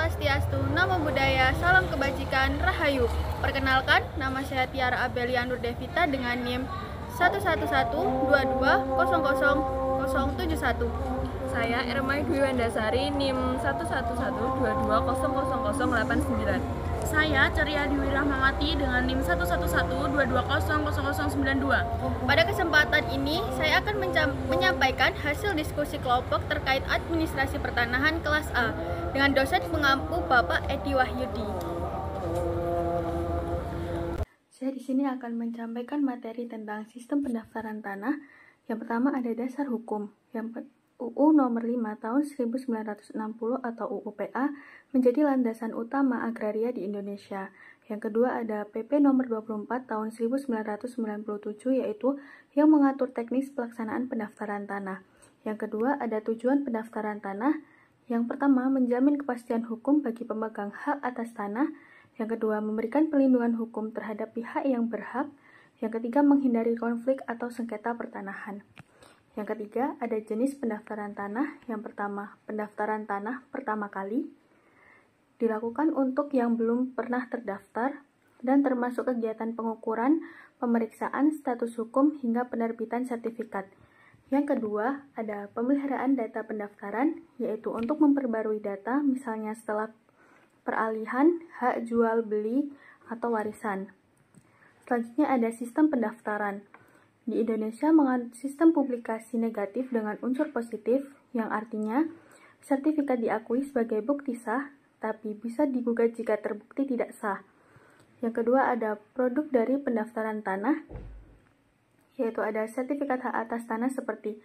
Swastiastu, Namo Buddhaya, Salam Kebajikan, Rahayu. Perkenalkan, nama saya Tiara Abelia Nur Devita dengan NIM 11122200071. Saya Ermai Dwi Wendasari, NIM 11122200089. Saya Ceria Dewi Rahmawati dengan NIM 11122200092. Pada kesempatan ini, saya akan menyampaikan hasil diskusi kelompok terkait administrasi pertanahan kelas A dengan dosen pengampu Bapak Edi Wahyudi. Saya di sini akan menyampaikan materi tentang sistem pendaftaran tanah. Yang pertama ada dasar hukum. Yang UU nomor 5 tahun 1960 atau UU PA menjadi landasan utama agraria di Indonesia. Yang kedua ada PP nomor 24 tahun 1997 yaitu yang mengatur teknis pelaksanaan pendaftaran tanah. Yang kedua ada tujuan pendaftaran tanah. Yang pertama menjamin kepastian hukum bagi pemegang hak atas tanah. Yang kedua memberikan perlindungan hukum terhadap pihak yang berhak. Yang ketiga menghindari konflik atau sengketa pertanahan. Yang ketiga, ada jenis pendaftaran tanah. Yang pertama, pendaftaran tanah pertama kali dilakukan untuk yang belum pernah terdaftar dan termasuk kegiatan pengukuran, pemeriksaan status hukum hingga penerbitan sertifikat. Yang kedua, ada pemeliharaan data pendaftaran, yaitu untuk memperbarui data, misalnya setelah peralihan, hak jual beli, atau warisan. Selanjutnya ada sistem pendaftaran. Di Indonesia menganut sistem publikasi negatif dengan unsur positif, yang artinya sertifikat diakui sebagai bukti sah, tapi bisa digugat jika terbukti tidak sah. Yang kedua ada produk dari pendaftaran tanah, yaitu ada sertifikat hak atas tanah seperti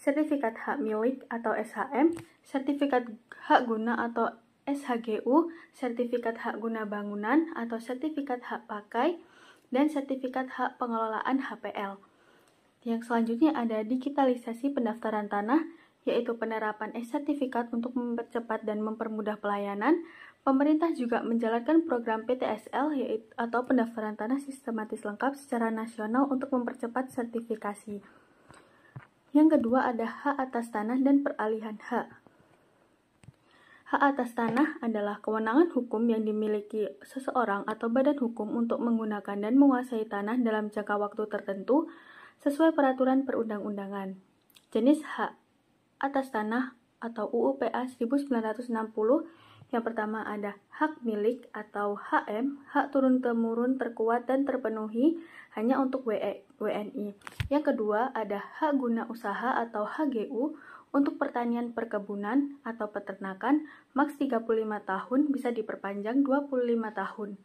sertifikat hak milik atau SHM, sertifikat hak guna atau SHGU, sertifikat hak guna bangunan atau sertifikat hak pakai, dan sertifikat hak pengelolaan HPL. Yang selanjutnya ada digitalisasi pendaftaran tanah, yaitu penerapan e-sertifikat untuk mempercepat dan mempermudah pelayanan. Pemerintah juga menjalankan program PTSL, yaitu atau pendaftaran tanah sistematis lengkap secara nasional untuk mempercepat sertifikasi. Yang kedua ada hak atas tanah dan peralihan hak. Hak atas tanah adalah kewenangan hukum yang dimiliki seseorang atau badan hukum untuk menggunakan dan menguasai tanah dalam jangka waktu tertentu sesuai peraturan perundang-undangan. Jenis hak atas tanah atau UU PA 1960, yang pertama ada hak milik atau HM, hak turun-temurun terkuat dan terpenuhi hanya untuk WNI. Yang kedua ada hak guna usaha atau HGU untuk pertanian perkebunan atau peternakan, maks 35 tahun bisa diperpanjang 25 tahun.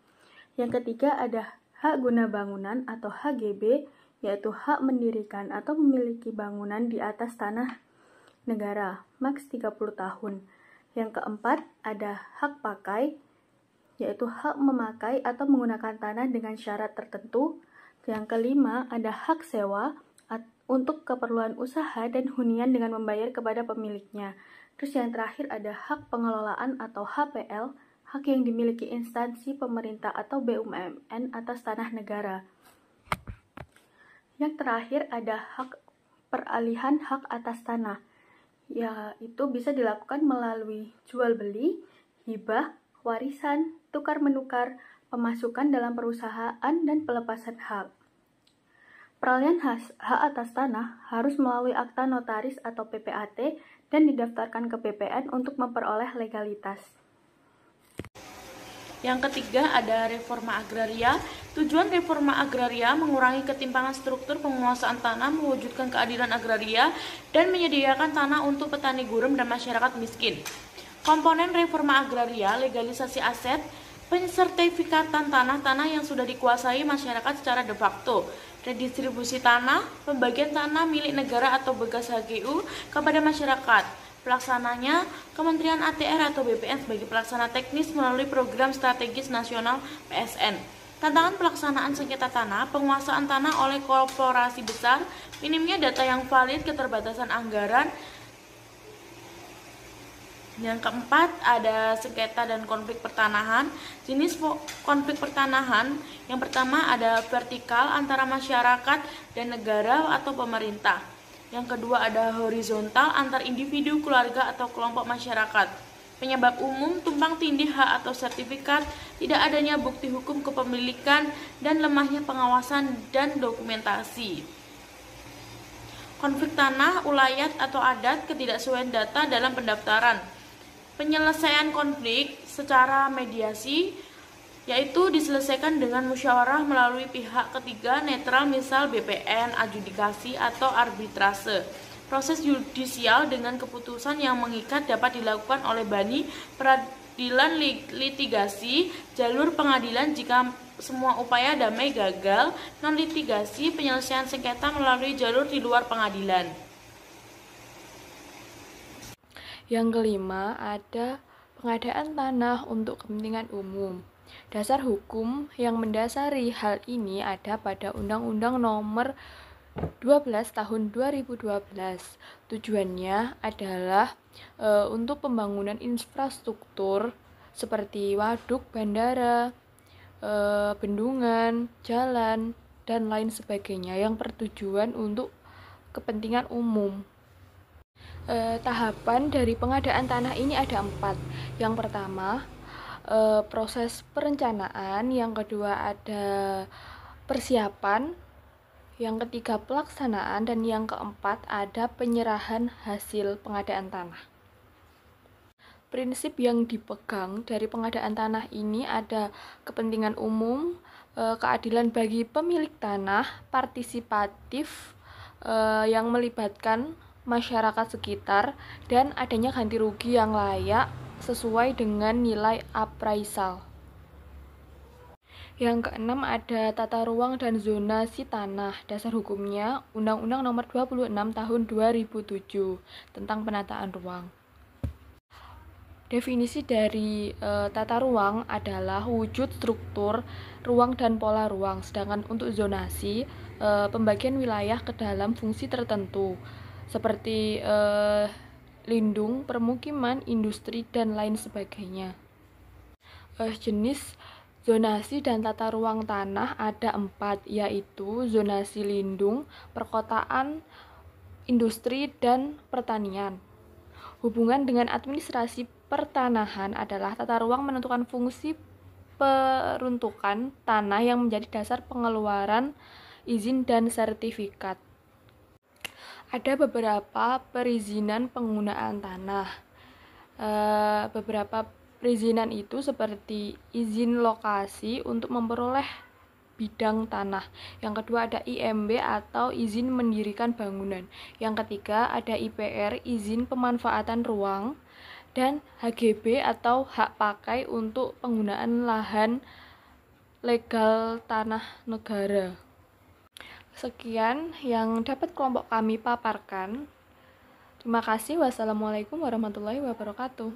Yang ketiga ada hak guna bangunan atau HGB, yaitu hak mendirikan atau memiliki bangunan di atas tanah negara, maks 30 tahun. Yang keempat, ada hak pakai, yaitu hak memakai atau menggunakan tanah dengan syarat tertentu. Yang kelima, ada hak sewa untuk keperluan usaha dan hunian dengan membayar kepada pemiliknya. Terus yang terakhir ada hak pengelolaan atau HPL, hak yang dimiliki instansi pemerintah atau BUMN atas tanah negara. Yang terakhir ada hak peralihan hak atas tanah, yaitu bisa dilakukan melalui jual beli, hibah, warisan, tukar-menukar, pemasukan dalam perusahaan, dan pelepasan hak. Peralihan hak atas tanah harus melalui akta notaris atau PPAT dan didaftarkan ke BPN untuk memperoleh legalitas. Yang ketiga ada reforma agraria. Tujuan reforma agraria mengurangi ketimpangan struktur penguasaan tanah, mewujudkan keadilan agraria, dan menyediakan tanah untuk petani gurem dan masyarakat miskin. Komponen reforma agraria, legalisasi aset, pensertifikatan tanah-tanah yang sudah dikuasai masyarakat secara de facto, redistribusi tanah, pembagian tanah milik negara atau bekas HGU kepada masyarakat. Pelaksananya, Kementerian ATR atau BPN sebagai pelaksana teknis melalui Program Strategis Nasional PSN. Tantangan pelaksanaan sengketa tanah, penguasaan tanah oleh korporasi besar, minimnya data yang valid, keterbatasan anggaran. Yang keempat, ada sengketa dan konflik pertanahan. Jenis konflik pertanahan, yang pertama ada vertikal antara masyarakat dan negara atau pemerintah. Yang kedua ada horizontal antar individu, keluarga, atau kelompok masyarakat. Penyebab umum, tumpang tindih hak atau sertifikat, tidak adanya bukti hukum kepemilikan, dan lemahnya pengawasan dan dokumentasi. Konflik tanah, ulayat atau adat, ketidaksesuaian data dalam pendaftaran. Penyelesaian konflik secara mediasi, yaitu diselesaikan dengan musyawarah melalui pihak ketiga netral, misal BPN, adjudikasi, atau arbitrase. Proses yudisial dengan keputusan yang mengikat dapat dilakukan oleh bani, peradilan litigasi, jalur pengadilan jika semua upaya damai gagal, non-litigasi, penyelesaian sengketa melalui jalur di luar pengadilan. Yang kelima, ada pengadaan tanah untuk kepentingan umum. Dasar hukum yang mendasari hal ini ada pada Undang-Undang Nomor 12 tahun 2012. Tujuannya adalah untuk pembangunan infrastruktur seperti waduk, bandara, bendungan, jalan, dan lain sebagainya yang bertujuan untuk kepentingan umum. Tahapan dari pengadaan tanah ini ada 4. Yang pertama, proses perencanaan. Yang kedua, ada persiapan. Yang ketiga, pelaksanaan. Dan yang keempat, ada penyerahan hasil pengadaan tanah. Prinsip yang dipegang dari pengadaan tanah ini ada kepentingan umum, keadilan bagi pemilik tanah, partisipatif yang melibatkan masyarakat sekitar, dan adanya ganti rugi yang layak sesuai dengan nilai appraisal. Yang keenam, ada tata ruang dan zonasi tanah. Dasar hukumnya Undang-Undang Nomor 26 tahun 2007 tentang penataan ruang. Definisi dari tata ruang adalah wujud struktur ruang dan pola ruang. Sedangkan untuk zonasi, pembagian wilayah ke dalam fungsi tertentu seperti lindung, permukiman, industri, dan lain sebagainya. Jenis zonasi dan tata ruang tanah ada 4, yaitu zonasi lindung, perkotaan, industri, dan pertanian. Hubungan dengan administrasi pertanahan adalah tata ruang menentukan fungsi peruntukan tanah yang menjadi dasar pengeluaran izin dan sertifikat. Ada beberapa perizinan penggunaan tanah. Beberapa perizinan itu seperti izin lokasi untuk memperoleh bidang tanah. Yang kedua ada IMB atau izin mendirikan bangunan. Yang ketiga ada IPR, izin pemanfaatan ruang, dan HGB atau hak pakai untuk penggunaan lahan legal tanah negara. Sekian yang dapat kelompok kami paparkan. Terima kasih. Wassalamualaikum warahmatullahi wabarakatuh.